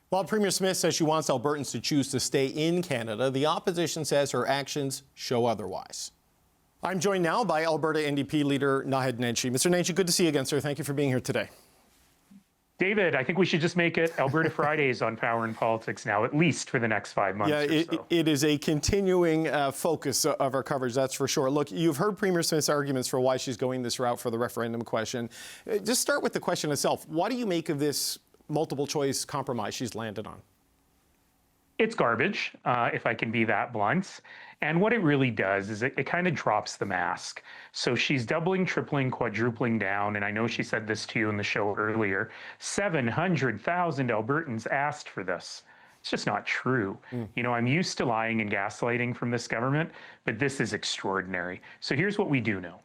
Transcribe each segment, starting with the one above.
While Premier Smith says she wants Albertans to choose to stay in Canada, the opposition says her actions show otherwise. I'm joined now by Alberta NDP leader Naheed Nenshi. Mr. Nenshi, good to see you again, sir. Thank you for being here today. David, I think we should just make it Alberta Fridays on Power and Politics now, at least for the next 5 months or so. It is a continuing focus of our coverage, that's for sure. Look, you've heard Premier Smith's arguments for why she's going this route for the referendum question. Just start with the question itself. What do you make of this multiple choice compromise she's landed on? It's garbage, if I can be that blunt. And what it really does is it kind of drops the mask. So she's doubling, tripling, quadrupling down. And I know she said this to you in the show earlier. 700,000 Albertans asked for this. It's just not true. You know, I'm used to lying and gaslighting from this government, but this is extraordinary. So here's what we do know.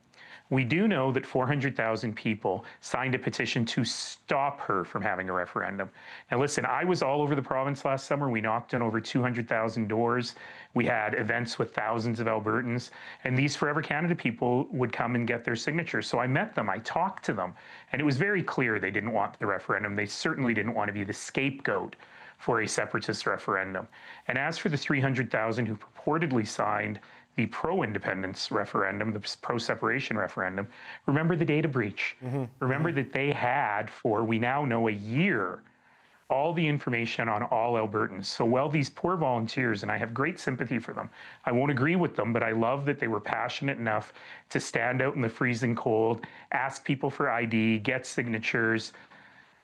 We do know that 400,000 people signed a petition to stop her from having a referendum. And listen, I was all over the province last summer. We knocked on over 200,000 doors. We had events with thousands of Albertans, and these Forever Canada people would come and get their signatures. So I met them, I talked to them, and it was very clear they didn't want the referendum. They certainly didn't want to be the scapegoat for a separatist referendum. And as for the 300,000 who purportedly signed the pro-independence referendum, the pro-separation referendum, remember the data breach. Remember that they had for, we now know, a year, all the information on all Albertans. So while these poor volunteers, and I have great sympathy for them, I won't agree with them, but I love that they were passionate enough to stand out in the freezing cold, ask people for ID, get signatures.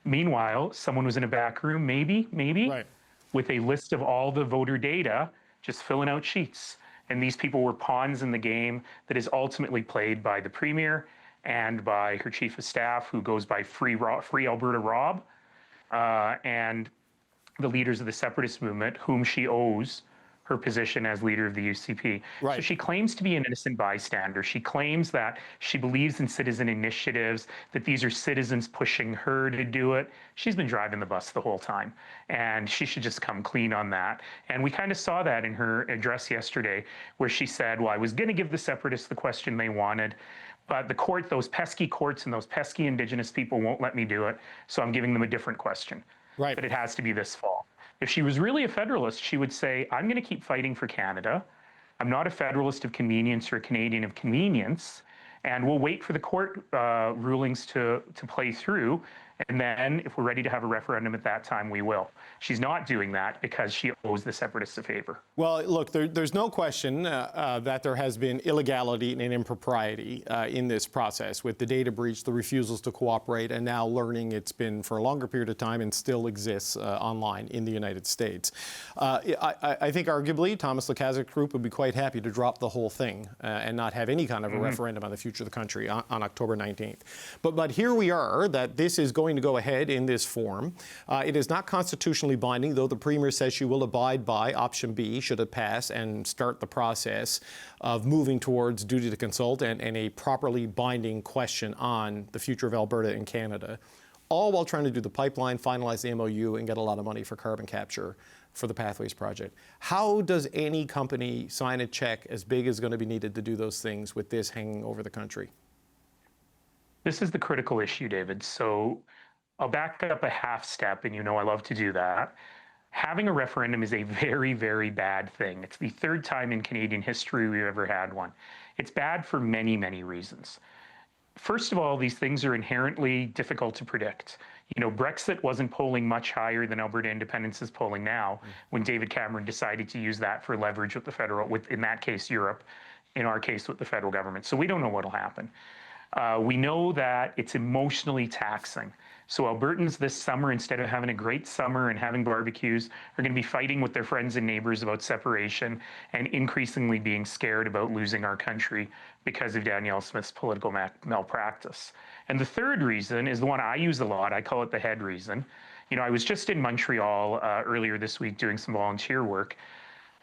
Meanwhile, someone was in a back room, maybe, right, with a list of all the voter data, just filling out sheets. And these people were pawns in the game that is ultimately played by the Premier and by her Chief of Staff, who goes by Free Alberta Rob, and the leaders of the separatist movement, whom she owes her position as leader of the UCP. Right. So she claims to be an innocent bystander. She claims that she believes in citizen initiatives, that these are citizens pushing her to do it. She's been driving the bus the whole time, and she should just come clean on that. And we kind of saw that in her address yesterday, where she said, well, I was going to give the separatists the question they wanted, but the court, those pesky courts and those pesky Indigenous people won't let me do it, so I'm giving them a different question. Right. But it has to be this fall. If she was really a federalist, she would say, I'm going to keep fighting for Canada. I'm not a federalist of convenience or a Canadian of convenience. And we'll wait for the court rulings to play through. And then if we're ready to have a referendum at that time, we will. She's not doing that because she owes the separatists a favor. Well, look, there's no question that there has been illegality and impropriety in this process with the data breach, the refusals to cooperate, and now learning it's been for a longer period of time and still exists online in the United States. I think arguably Thomas Lukaszik's group would be quite happy to drop the whole thing and not have any kind of a referendum on the future of the country on October 19th. But here we are, that this is going to go ahead in this form. It is not constitutionally binding, though the Premier says she will abide by option B should it pass and start the process of moving towards duty to consult and a properly binding question on the future of Alberta and Canada, all while trying to do the pipeline, finalize the MOU, and get a lot of money for carbon capture for the Pathways project. How does any company sign a check as big as going to be needed to do those things with this hanging over the country? This is the critical issue, David. So I'll back up a half step, and you know I love to do that. Having a referendum is a very, very bad thing. It's the third time in Canadian history we've ever had one. It's bad for many, many reasons. First of all, these things are inherently difficult to predict. You know, Brexit wasn't polling much higher than Alberta independence is polling now when David Cameron decided to use that for leverage with the federal, in that case, Europe, in our case, with the federal government. So we don't know what'll happen. We know that it's emotionally taxing. So Albertans this summer, instead of having a great summer and having barbecues, are going to be fighting with their friends and neighbors about separation and increasingly being scared about losing our country because of Danielle Smith's political malpractice. And the third reason is the one I use a lot. I call it the head reason. You know, I was just in Montreal earlier this week doing some volunteer work.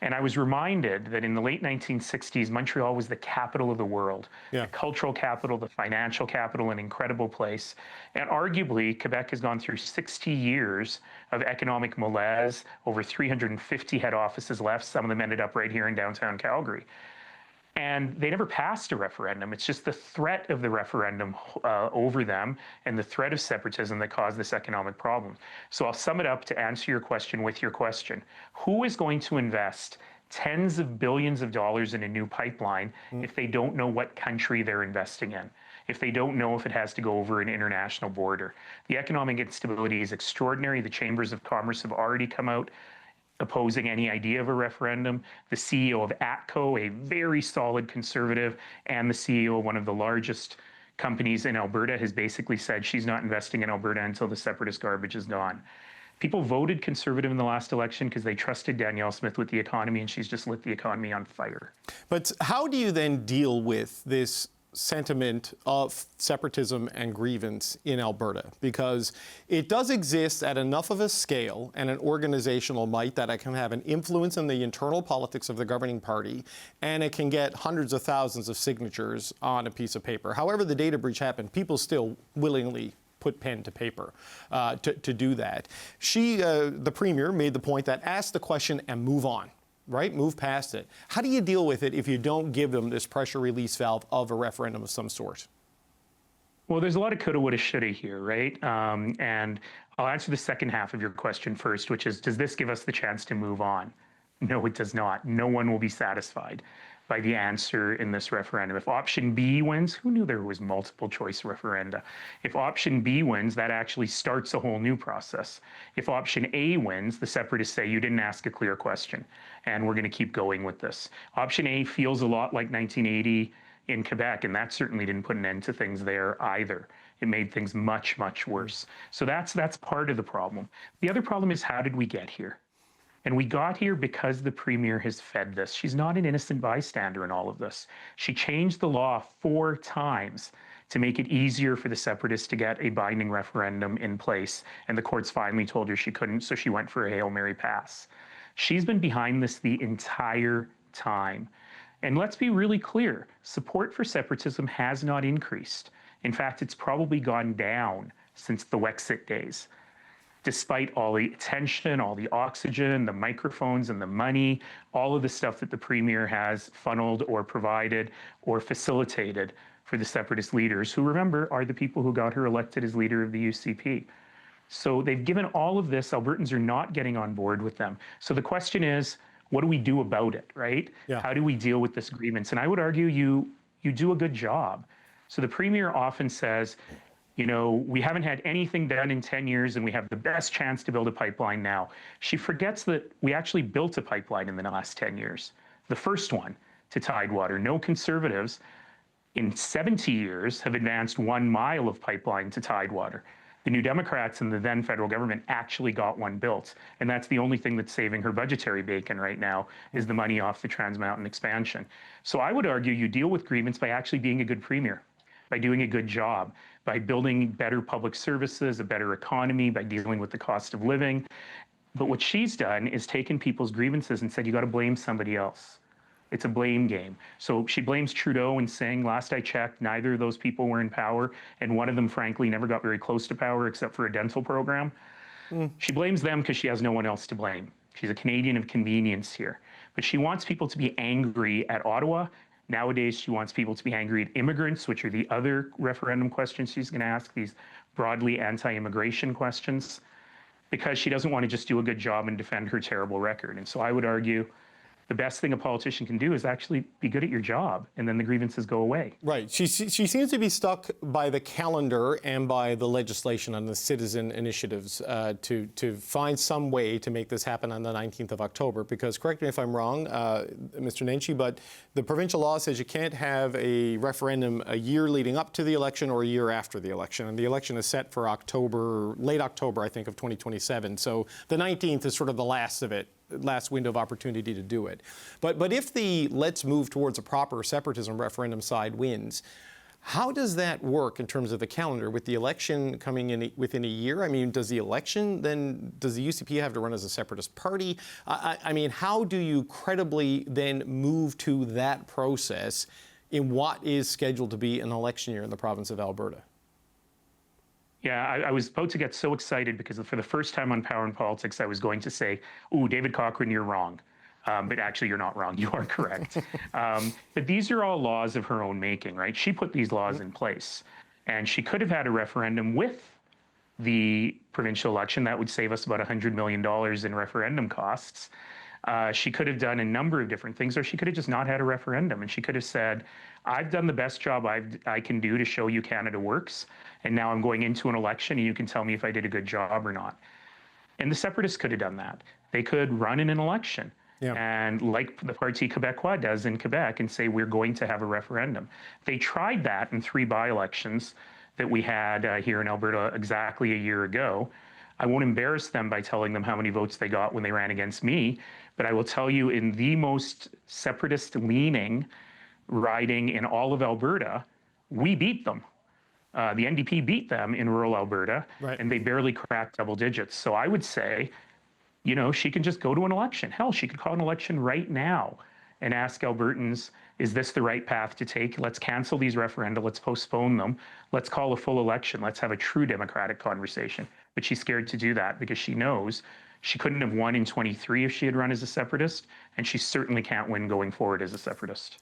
And I was reminded that in the late 1960s, Montreal was the capital of the world, the cultural capital, the financial capital, an incredible place. And arguably, Quebec has gone through 60 years of economic malaise, over 350 head offices left. Some of them ended up right here in downtown Calgary. And they never passed a referendum. It's just the threat of the referendum over them and the threat of separatism that caused this economic problem. So I'll sum it up to answer your question with your question. Who is going to invest tens of billions of dollars in a new pipeline if they don't know what country they're investing in, if they don't know if it has to go over an international border? The economic instability is extraordinary. The chambers of commerce have already come out opposing any idea of a referendum. The CEO of ATCO, a very solid conservative, and the CEO of one of the largest companies in Alberta has basically said she's not investing in Alberta until the separatist garbage is gone. People voted conservative in the last election because they trusted Danielle Smith with the economy, and she's just lit the economy on fire. But how do you then deal with this sentiment of separatism and grievance in Alberta? Because it does exist at enough of a scale and an organizational might that it can have an influence in the internal politics of the governing party, and it can get hundreds of thousands of signatures on a piece of paper. However the data breach happened, people still willingly put pen to paper to do that. The Premier, made the point that ask the question and move on. Right? Move past it. How do you deal with it if you don't give them this pressure release valve of a referendum of some sort? Well, there's a lot of coulda, woulda, shoulda here, right? And I'll answer the second half of your question first, which is, does this give us the chance to move on? No, it does not. No one will be satisfied by the answer in this referendum. If option B wins, who knew there was multiple choice referenda? If option B wins, that actually starts a whole new process. If option A wins, the separatists say you didn't ask a clear question, and we're going to keep going with this. Option A feels a lot like 1980 in Quebec, and that certainly didn't put an end to things there either. It made things much, much worse. So that's part of the problem. The other problem is, how did we get here? And we got here because the Premier has fed this. She's not an innocent bystander in all of this. She changed the law 4 times to make it easier for the separatists to get a binding referendum in place. And the courts finally told her she couldn't, so she went for a Hail Mary pass. She's been behind this the entire time. And let's be really clear, support for separatism has not increased. In fact, it's probably gone down since the Wexit days. Despite all the attention, all the oxygen, the microphones and the money, all of the stuff that the Premier has funneled or provided or facilitated for the separatist leaders, who, remember, are the people who got her elected as leader of the UCP. So they've given all of this. Albertans are not getting on board with them. So the question is, what do we do about it, right? Yeah. How do we deal with this grievance? And I would argue you do a good job. So the Premier often says, you know, we haven't had anything done in 10 years and we have the best chance to build a pipeline now. She forgets that we actually built a pipeline in the last 10 years. The first one to Tidewater. No Conservatives in 70 years have advanced 1 mile of pipeline to Tidewater. The New Democrats and the then federal government actually got one built. And that's the only thing that's saving her budgetary bacon right now, is the money off the Trans Mountain expansion. So I would argue you deal with grievance by actually being a good Premier, by doing a good job, by building better public services, a better economy, by dealing with the cost of living. But what she's done is taken people's grievances and said, you got to blame somebody else. It's a blame game. So she blames Trudeau and saying, last I checked, neither of those people were in power. And one of them, frankly, never got very close to power except for a dental program. She blames them because she has no one else to blame. She's a Canadian of convenience here. But she wants people to be angry at Ottawa. Nowadays, she wants people to be angry at immigrants, which are the other referendum questions she's going to ask, these broadly anti-immigration questions, because she doesn't want to just do a good job and defend her terrible record. And so I would argue the best thing a politician can do is actually be good at your job, and then the grievances go away. Right. She seems to be stuck by the calendar and by the legislation on the citizen initiatives to find some way to make this happen on the 19th of October. Because, correct me if I'm wrong, Mr. Nenshi, but the provincial law says you can't have a referendum a year leading up to the election or a year after the election. And the election is set for October, late October, I think, of 2027. So the 19th is sort of the last of it. Last window of opportunity to do it. But if the let's move towards a proper separatism referendum side wins, how does that work in terms of the calendar with the election coming in within a year? I mean, does the UCP have to run as a separatist party? I mean, how do you credibly then move to that process in what is scheduled to be an election year in the province of Alberta? Yeah, I was about to get so excited because for the first time on Power and Politics, I was going to say, ooh, David Cochrane, you're wrong. But actually, you're not wrong. You are correct. But these are all laws of her own making, right? She put these laws in place. And she could have had a referendum with the provincial election. That would save us about $100 million in referendum costs. She could have done a number of different things, or she could have just not had a referendum. And she could have said, I've done the best job I can do to show you Canada works. And now I'm going into an election and you can tell me if I did a good job or not. And the separatists could have done that. They could run in an election. Yeah. And like the Parti Québécois does in Quebec and say, we're going to have a referendum. They tried that in 3 by-elections that we had here in Alberta exactly a year ago. I won't embarrass them by telling them how many votes they got when they ran against me, but I will tell you in the most separatist-leaning riding in all of Alberta, we beat them. The NDP beat them in rural Alberta, right, and they barely cracked double digits. So I would say, you know, she can just go to an election. Hell, she could call an election right now and ask Albertans, is this the right path to take? Let's cancel these referenda. Let's postpone them. Let's call a full election. Let's have a true democratic conversation. But she's scared to do that because she knows she couldn't have won in 23 if she had run as a separatist, and she certainly can't win going forward as a separatist.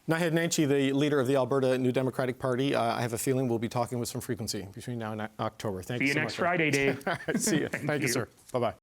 Naheed, the leader of the Alberta New Democratic Party, I have a feeling we'll be talking with some frequency between now and October. Thank you so much. See you next Friday, Dave. See you. Thank you, sir. Bye-bye.